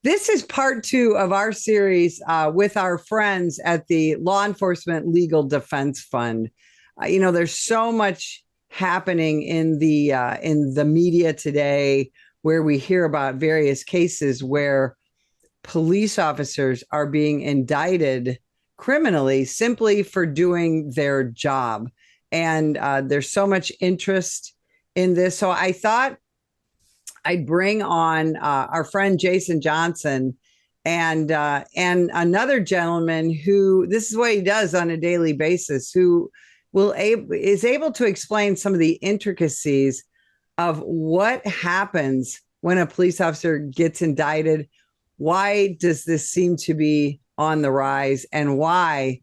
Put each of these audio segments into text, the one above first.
This is part two of our series with our friends at the Law Enforcement Legal Defense Fund. There's so much happening in the media today where we hear about various cases where police officers are being indicted criminally simply for doing their job. And there's so much interest in this. So I thought I'd bring on our friend Jason Johnson and another gentleman who this is what he does on a daily basis, who is able to explain some of the intricacies of what happens when a police officer gets indicted. Why does this seem to be on the rise, and why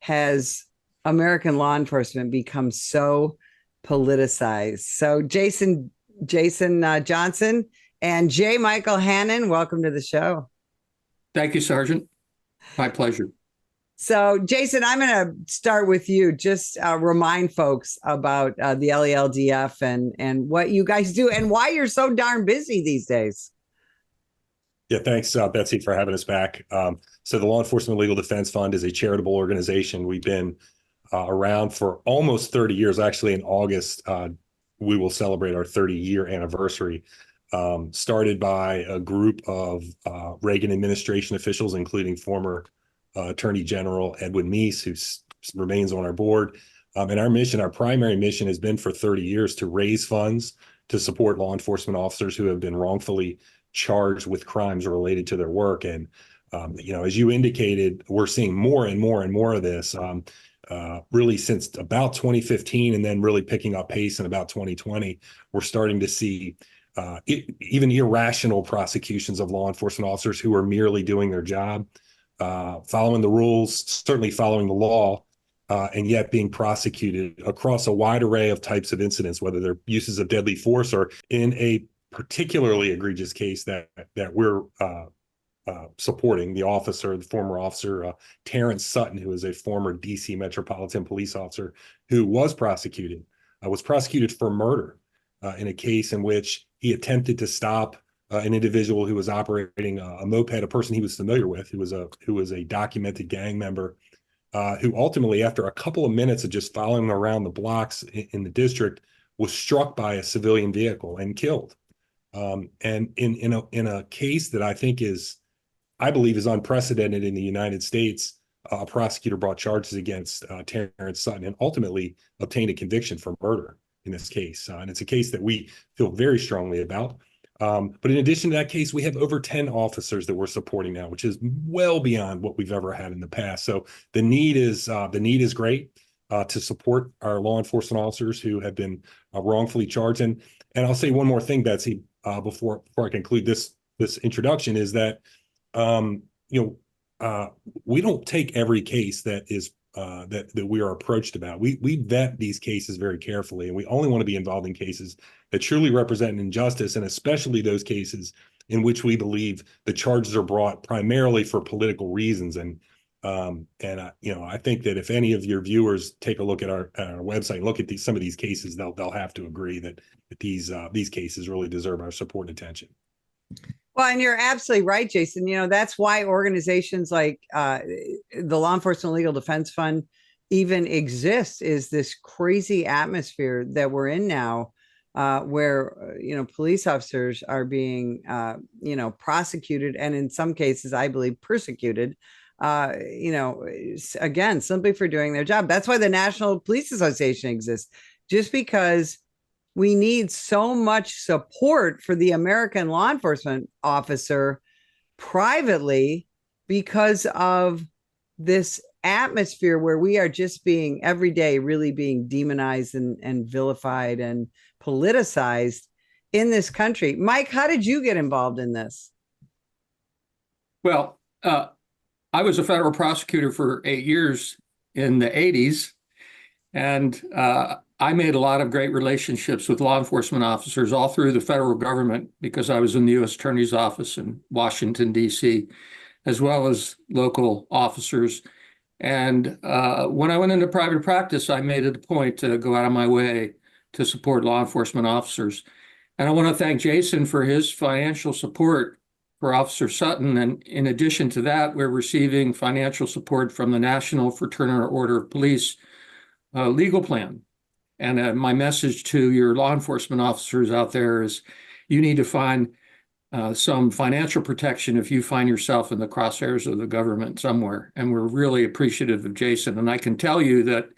has American law enforcement become so politicized? So Jason Johnson and J. Michael Hannon, welcome to the show. Thank you, Sergeant. My pleasure. So, Jason, I'm going to start with you. Just remind folks about the LELDF and what you guys do and why you're so darn busy these days. Yeah, thanks, Betsy, for having us back. So the Law Enforcement Legal Defense Fund is a charitable organization. We've been around for almost 30 years. Actually, in August, we will celebrate our 30-year anniversary. Started by a group of Reagan administration officials, including former Attorney General Edwin Meese, who remains on our board. And our primary mission has been for 30 years to raise funds to support law enforcement officers who have been wrongfully charged with crimes related to their work. And, as you indicated, we're seeing more and more and more of this really since about 2015, and then really picking up pace in about 2020. We're starting to see even irrational prosecutions of law enforcement officers who are merely doing their job, following the rules, certainly following the law, and yet being prosecuted across a wide array of types of incidents, whether they're uses of deadly force or in a particularly egregious case that we're supporting, the former officer, Terrence Sutton, who is a former DC Metropolitan Police officer who was prosecuted for murder in a case in which he attempted to stop an individual who was operating a moped, a person he was familiar with, who was a documented gang member, who ultimately, after a couple of minutes of just following him around the blocks in the district, was struck by a civilian vehicle and killed. And in a case that I believe is unprecedented in the United States, a prosecutor brought charges against Terrence Sutton and ultimately obtained a conviction for murder in this case. And it's a case that we feel very strongly about. But in addition to that case, we have over 10 officers that we're supporting now, which is well beyond what we've ever had in the past. So the need is great to support our law enforcement officers who have been wrongfully charged. And I'll say one more thing, Betsy, before I conclude this introduction, is that we don't take every case that is that we are approached about. We vet these cases very carefully, and we only want to be involved in cases that truly represent an injustice, and especially those cases in which we believe the charges are brought primarily for political reasons. And I think that if any of your viewers take a look at our website and look at some of these cases, they'll have to agree that these cases really deserve our support and attention. Well, and you're absolutely right, Jason. That's why organizations like the Law Enforcement Legal Defense Fund even exist, is this crazy atmosphere that we're in now, where, police officers are being, prosecuted, and in some cases, I believe, persecuted, again, simply for doing their job. That's why the National Police Association exists, just because we need so much support for the American law enforcement officer privately because of this atmosphere where we are just being every day really being demonized and vilified and politicized in this country. Mike, how did you get involved in this? Well, I was a federal prosecutor for 8 years in the 80s, and I made a lot of great relationships with law enforcement officers all through the federal government because I was in the U.S. Attorney's Office in Washington, D.C., as well as local officers. And when I went into private practice, I made it a point to go out of my way to support law enforcement officers. And I want to thank Jason for his financial support for Officer Sutton. And in addition to that, we're receiving financial support from the National Fraternal Order of Police legal plan. And my message to your law enforcement officers out there is you need to find some financial protection if you find yourself in the crosshairs of the government somewhere. And we're really appreciative of Jason. And I can tell you that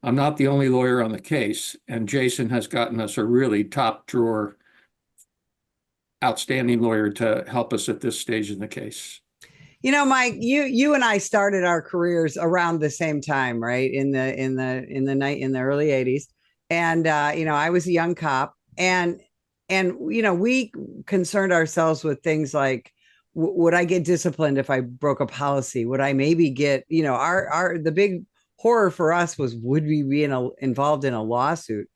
I'm not the only lawyer on the case, and Jason has gotten us a really top drawer, outstanding lawyer to help us at this stage in the case. You know, Mike, you and I started our careers around the same time, right? In the early 80s. And I was a young cop, and we concerned ourselves with things like, would I get disciplined if I broke a policy? Would I maybe get, the big horror for us was, would we be involved in a lawsuit?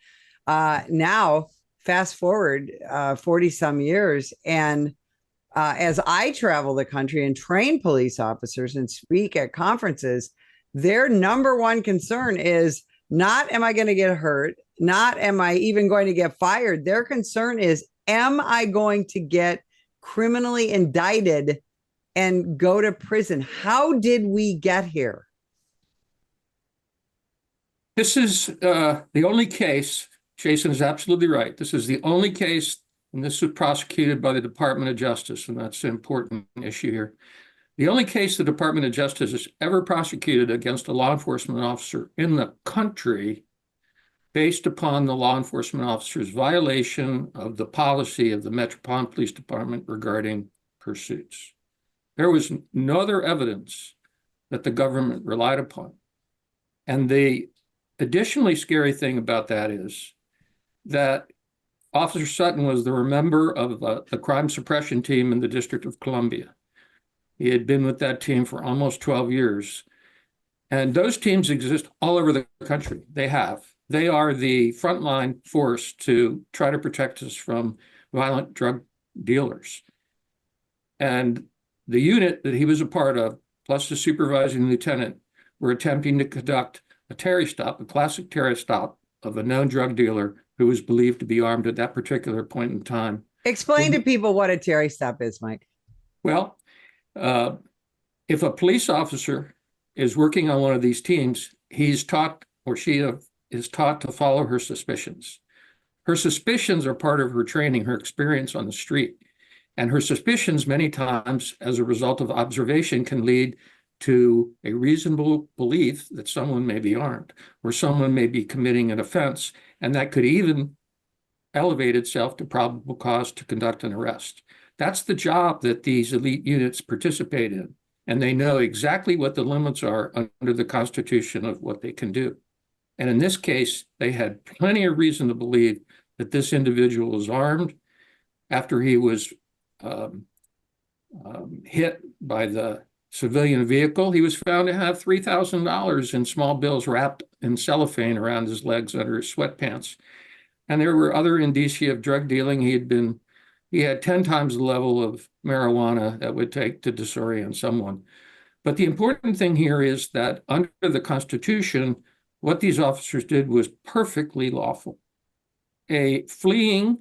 Now, fast forward 40 some years, and as I travel the country and train police officers and speak at conferences, their number one concern is not, am I going to get hurt? Not, am I even going to get fired? Their concern is, am I going to get criminally indicted and go to prison? How did we get here? This is the only case, Jason is absolutely right. This is the only case, and this was prosecuted by the Department of Justice, and that's an important issue here. The only case the Department of Justice has ever prosecuted against a law enforcement officer in the country based upon the law enforcement officer's violation of the policy of the Metropolitan Police Department regarding pursuits. There was no other evidence that the government relied upon. And the additionally scary thing about that is that Officer Sutton was the member of the crime suppression team in the District of Columbia. He had been with that team for almost 12 years. And those teams exist all over the country. They are the frontline force to try to protect us from violent drug dealers. And the unit that he was a part of, plus the supervising lieutenant, were attempting to conduct a Terry stop, a classic Terry stop of a known drug dealer who was believed to be armed at that particular point in time. Explain to people what a Terry stop is, Mike. Well, if a police officer is working on one of these teams, he's taught, or she is taught, to follow her suspicions. Her suspicions are part of her training, her experience on the street. And her suspicions, many times, as a result of observation, can lead to a reasonable belief that someone may be armed or someone may be committing an offense, and that could even elevate itself to probable cause to conduct an arrest. That's the job that these elite units participate in, and they know exactly what the limits are under the Constitution of what they can do. And in this case, they had plenty of reason to believe that this individual was armed. After he was hit by the civilian vehicle, he was found to have $3,000 in small bills wrapped in cellophane around his legs under his sweatpants. And there were other indicia of drug dealing. He had 10 times the level of marijuana that would take to disorient someone. But the important thing here is that under the Constitution, what these officers did was perfectly lawful. A fleeing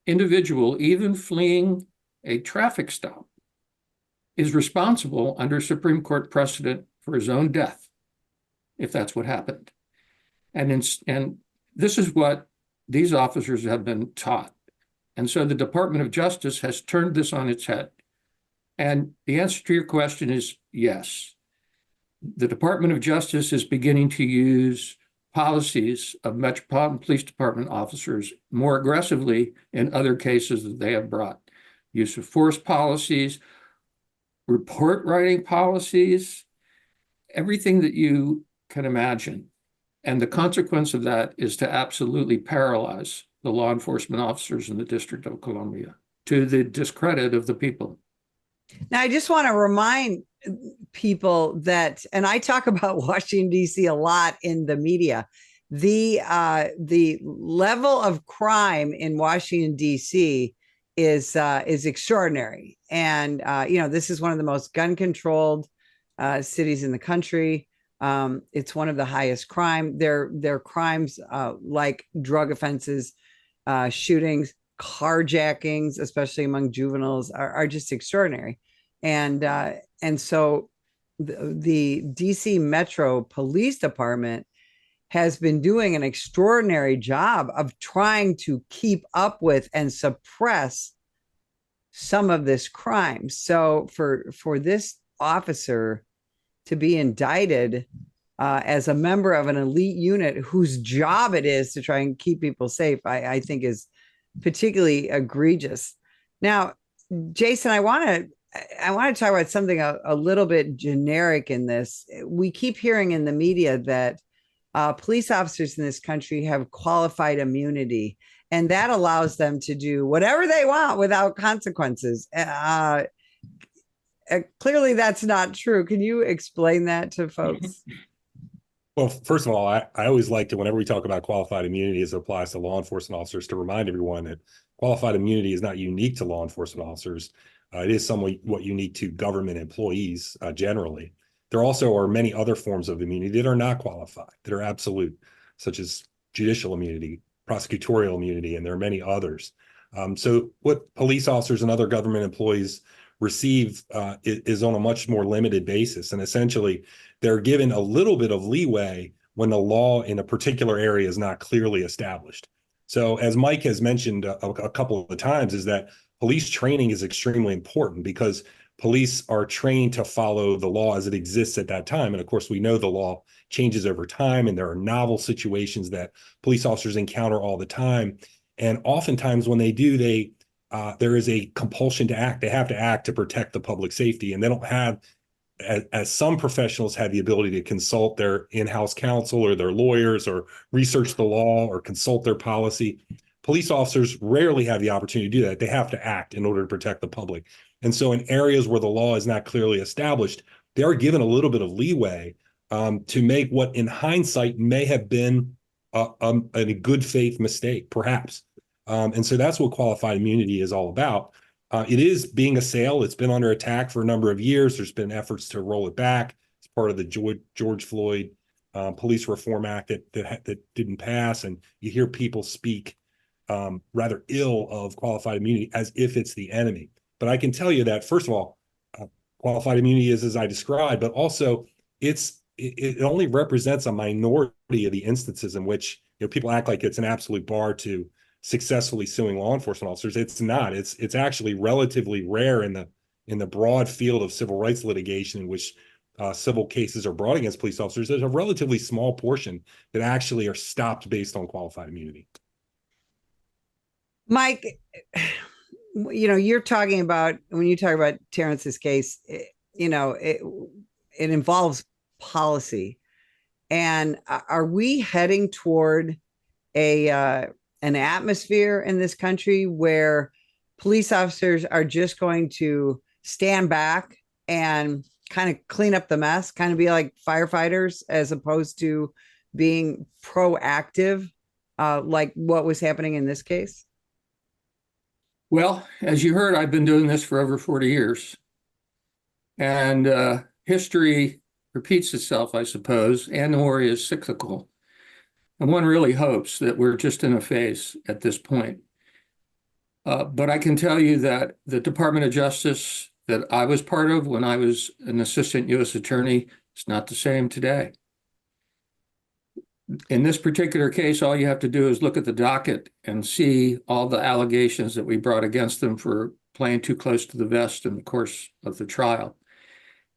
individual, even fleeing a traffic stop, is responsible under Supreme Court precedent for his own death, if that's what happened. And this is what these officers have been taught. And so the Department of Justice has turned this on its head. And the answer to your question is yes. The Department of Justice is beginning to use policies of Metropolitan Police Department officers more aggressively in other cases that they have brought. Use of force policies, report writing policies, everything that you can imagine. And the consequence of that is to absolutely paralyze the law enforcement officers in the District of Columbia, to the discredit of the people. Now, I just want to remind people that, and I talk about Washington, D.C. a lot in the media, the level of crime in Washington, D.C. is extraordinary. And, this is one of the most gun-controlled cities in the country. It's one of the highest crime. Their crimes like drug offenses, shootings, carjackings, especially among juveniles, are just extraordinary. And so the DC Metro Police Department has been doing an extraordinary job of trying to keep up with and suppress some of this crime. So for this officer to be indicted as a member of an elite unit whose job it is to try and keep people safe, I think is particularly egregious. Now, Jason, I want to talk about something a little bit generic in this. We keep hearing in the media that police officers in this country have qualified immunity, and that allows them to do whatever they want without consequences. Clearly, that's not true. Can you explain that to folks? Well, first of all, I always like to, whenever we talk about qualified immunity as it applies to law enforcement officers, to remind everyone that qualified immunity is not unique to law enforcement officers. It is somewhat unique to government employees generally. There also are many other forms of immunity that are not qualified, that are absolute, such as judicial immunity, prosecutorial immunity, and there are many others. So what police officers and other government employees receive is on a much more limited basis. And essentially, they're given a little bit of leeway when the law in a particular area is not clearly established. So as Mike has mentioned a couple of times, is that police training is extremely important because police are trained to follow the law as it exists at that time. And of course, we know the law changes over time, and there are novel situations that police officers encounter all the time. And oftentimes when they do, there is a compulsion to act. They have to act to protect the public safety. And they don't have, as some professionals have the ability to consult their in-house counsel or their lawyers or research the law or consult their policy. Police officers rarely have the opportunity to do that. They have to act in order to protect the public. And so in areas where the law is not clearly established, they are given a little bit of leeway to make what in hindsight may have been a good faith mistake, perhaps. And so that's what qualified immunity is all about. It is being assailed. It's been under attack for a number of years. There's been efforts to roll it back. It's part of the George Floyd Police Reform Act that didn't pass. And you hear people speak rather ill of qualified immunity as if it's the enemy. But I can tell you that, first of all, qualified immunity is as I described, but also it only represents a minority of the instances in which people act like it's an absolute bar to successfully suing law enforcement officers. It's not. It's actually relatively rare in the broad field of civil rights litigation in which civil cases are brought against police officers. There's a relatively small portion that actually are stopped based on qualified immunity. Mike, you're talking about, when you talk about Terrence's case, it involves policy. And are we heading toward an atmosphere in this country where police officers are just going to stand back and kind of clean up the mess, kind of be like firefighters, as opposed to being proactive, like what was happening in this case? Well, as you heard, I've been doing this for over 40 years. And history repeats itself, I suppose, and/or is cyclical. And one really hopes that we're just in a phase at this point. But I can tell you that the Department of Justice that I was part of when I was an assistant U.S. attorney is not the same today. In this particular case, all you have to do is look at the docket and see all the allegations that we brought against them for playing too close to the vest in the course of the trial.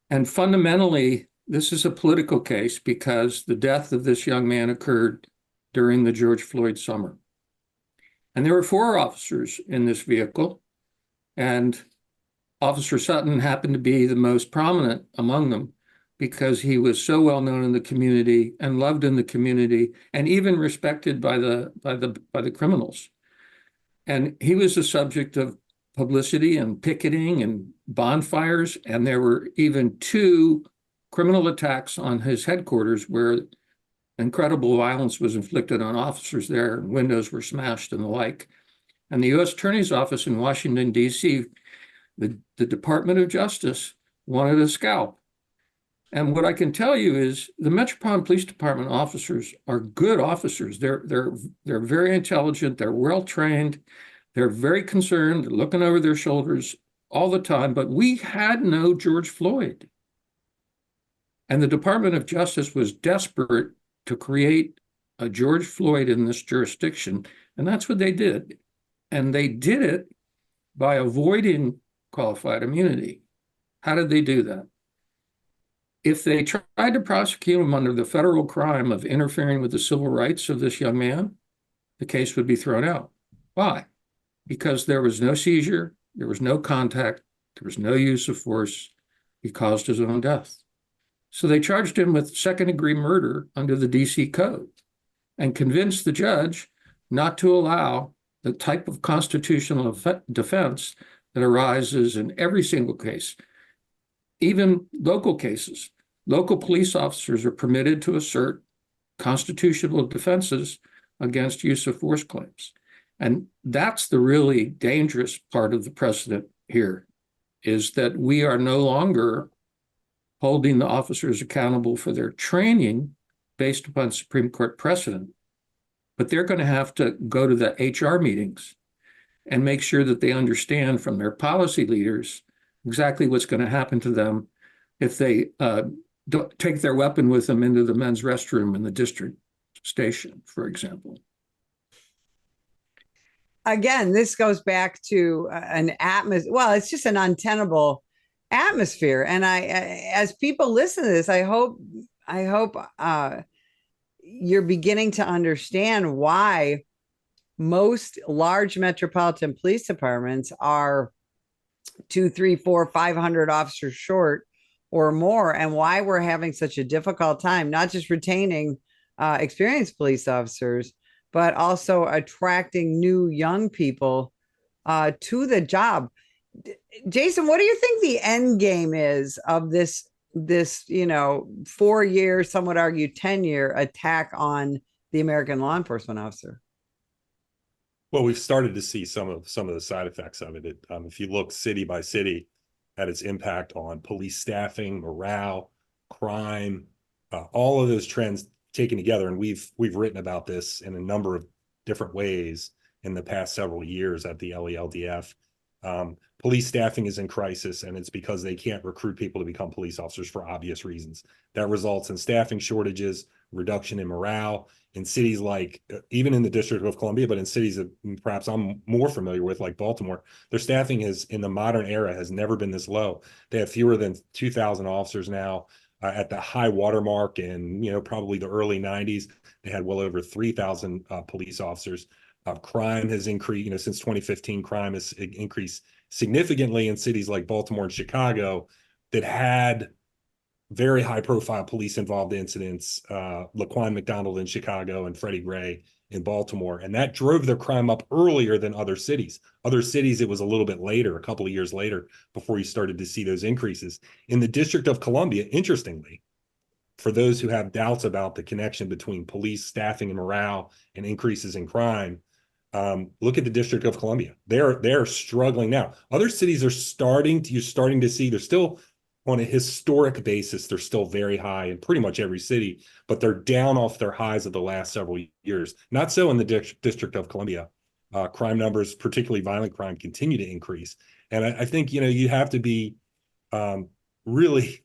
And fundamentally, this is a political case because the death of this young man occurred during the George Floyd summer. And there were 4 officers in this vehicle, and Officer Sutton happened to be the most prominent among them because he was so well known in the community and loved in the community and even respected by the criminals. And he was the subject of publicity and picketing and bonfires, and there were even 2 criminal attacks on his headquarters where incredible violence was inflicted on officers there, and windows were smashed and the like. And the U.S. Attorney's Office in Washington, D.C., the Department of Justice wanted a scalp. And what I can tell you is the Metropolitan Police Department officers are good officers. They're very intelligent. They're well trained. They're very concerned, they're looking over their shoulders all the time, but we had no George Floyd. And the Department of Justice was desperate to create a George Floyd in this jurisdiction. And that's what they did. And they did it by avoiding qualified immunity. How did they do that? If they tried to prosecute him under the federal crime of interfering with the civil rights of this young man, the case would be thrown out. Why? Because there was no seizure, there was no contact, there was no use of force. He caused his own death. So they charged him with second-degree murder under the DC Code and convinced the judge not to allow the type of constitutional defense that arises in every single case. Even local cases, local police officers are permitted to assert constitutional defenses against use of force claims. And that's the really dangerous part of the precedent here, is that we are no longer holding the officers accountable for their training based upon Supreme Court precedent, but they're going to have to go to the HR meetings and make sure that they understand from their policy leaders exactly what's going to happen to them if they don't take their weapon with them into the men's restroom in the district station, for example. Again, this goes back to an atmosphere. Well, it's just an untenable atmosphere. And as people listen to this, I hope you're beginning to understand why most large metropolitan police departments are 200, 300, 400, 500 officers short or more, and why we're having such a difficult time, not just retaining experienced police officers, but also attracting new young people to the job. Jason, what do you think the end game is of this 4-year, some would argue 10-year attack on the American law enforcement officer? Well, we've started to see some of the side effects of it. If you look city by city at its impact on police staffing, morale, crime, all of those trends taken together, and we've written about this in a number of different ways in the past several years at the LELDF. Police staffing is in crisis, and it's because they can't recruit people to become police officers for obvious reasons. That results in staffing shortages, reduction in morale in cities like, even in the District of Columbia, but in cities that perhaps I'm more familiar with, like Baltimore, their staffing is, in the modern era, has never been this low. They have fewer than 2,000 officers now. At the high watermark in, probably the early 90s, they had well over 3,000 police officers. Crime has increased, since 2015, crime has increased significantly in cities like Baltimore and Chicago that had very high profile police involved incidents, Laquan McDonald in Chicago and Freddie Gray in Baltimore. And that drove their crime up earlier than other cities. Other cities, it was a little bit later, a couple of years later, before you started to see those increases. In the District of Columbia, interestingly, for those who have doubts about the connection between police staffing and morale and increases in crime, look at the District of Columbia. They're struggling now. Other cities are you're starting to see, they're still on a historic basis, they're still very high in pretty much every city, but they're down off their highs of the last several years. Not so in the District of Columbia. Crime numbers, particularly violent crime, continue to increase. And I think, you have to be really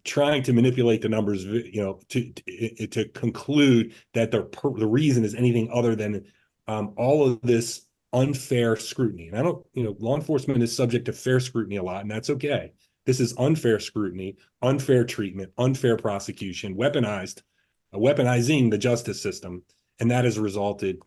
trying to manipulate the numbers, to conclude that the reason is anything other than all of this unfair scrutiny. And I don't, law enforcement is subject to fair scrutiny a lot, and that's okay. This is unfair scrutiny, unfair treatment, unfair prosecution, weaponizing the justice system, and that has resulted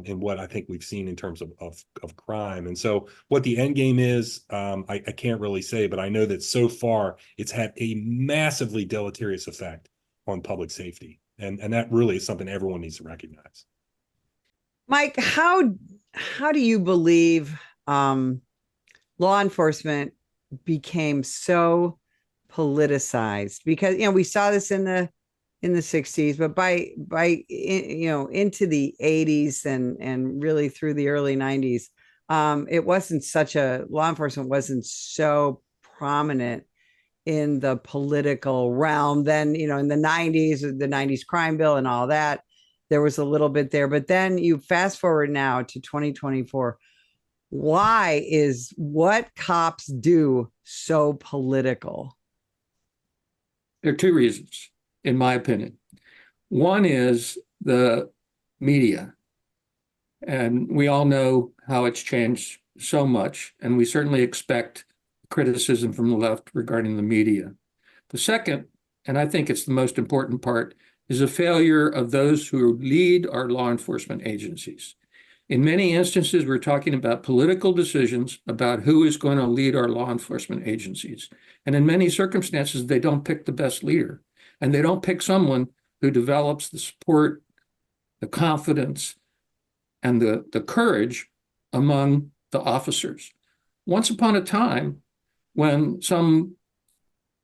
in what I think we've seen in terms of crime. And so what the end game is, I can't really say, but I know that so far it's had a massively deleterious effect on public safety. And that really is something everyone needs to recognize. Mike, how do you believe law enforcement became so politicized? Because we saw this in the 60s, but by into the 80s and really through the early 90s, it wasn't law enforcement wasn't so prominent in the political realm. Then in the 90s crime bill and all that, there was a little bit there, but then you fast forward now to 2024. Why is what cops do so political? There are two reasons, in my opinion. One is the media. And we all know how it's changed so much, and we certainly expect criticism from the left regarding the media. The second, and I think it's the most important part, is a failure of those who lead our law enforcement agencies. In many instances, we're talking about political decisions about who is going to lead our law enforcement agencies. And in many circumstances, they don't pick the best leader. And they don't pick someone who develops the support, the confidence, and the courage among the officers. Once upon a time, when some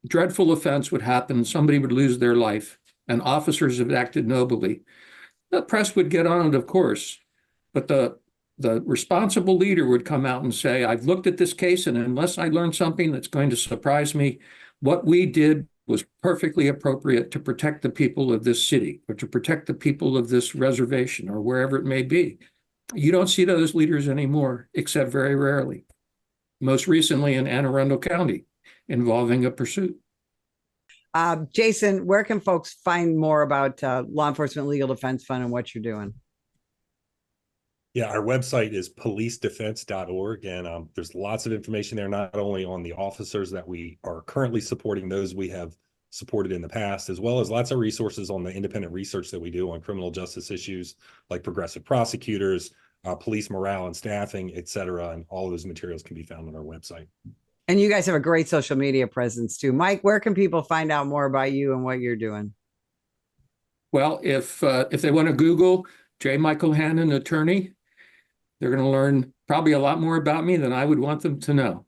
dreadful offense would happen, somebody would lose their life, and officers have acted nobly, the press would get on it, of course. But the responsible leader would come out and say, I've looked at this case, and unless I learn something that's going to surprise me, what we did was perfectly appropriate to protect the people of this city, or to protect the people of this reservation, or wherever it may be. You don't see those leaders anymore, except very rarely. Most recently in Anne Arundel County, involving a pursuit. Jason, where can folks find more about Law Enforcement Legal Defense Fund and what you're doing? Yeah, our website is policedefense.org, and there's lots of information there, not only on the officers that we are currently supporting, those we have supported in the past, as well as lots of resources on the independent research that we do on criminal justice issues like progressive prosecutors, police morale and staffing, et cetera. And all of those materials can be found on our website. And you guys have a great social media presence too. Mike, where can people find out more about you and what you're doing? Well, if they want to Google J. Michael Hannon, attorney, they're going to learn probably a lot more about me than I would want them to know.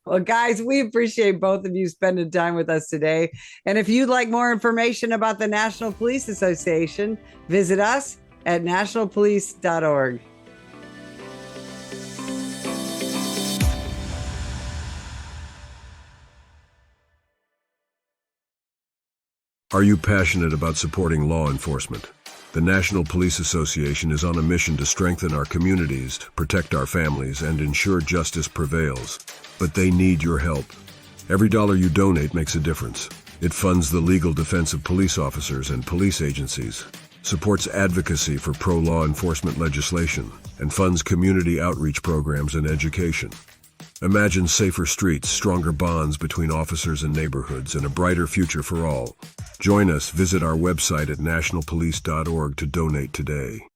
Well, guys, we appreciate both of you spending time with us today. And if you'd like more information about the National Police Association, visit us at nationalpolice.org. Are you passionate about supporting law enforcement? The National Police Association is on a mission to strengthen our communities, protect our families, and ensure justice prevails. But they need your help. Every dollar you donate makes a difference. It funds the legal defense of police officers and police agencies, supports advocacy for pro-law enforcement legislation, and funds community outreach programs and education. Imagine safer streets, stronger bonds between officers and neighborhoods, and a brighter future for all. Join us. Visit our website at nationalpolice.org to donate today.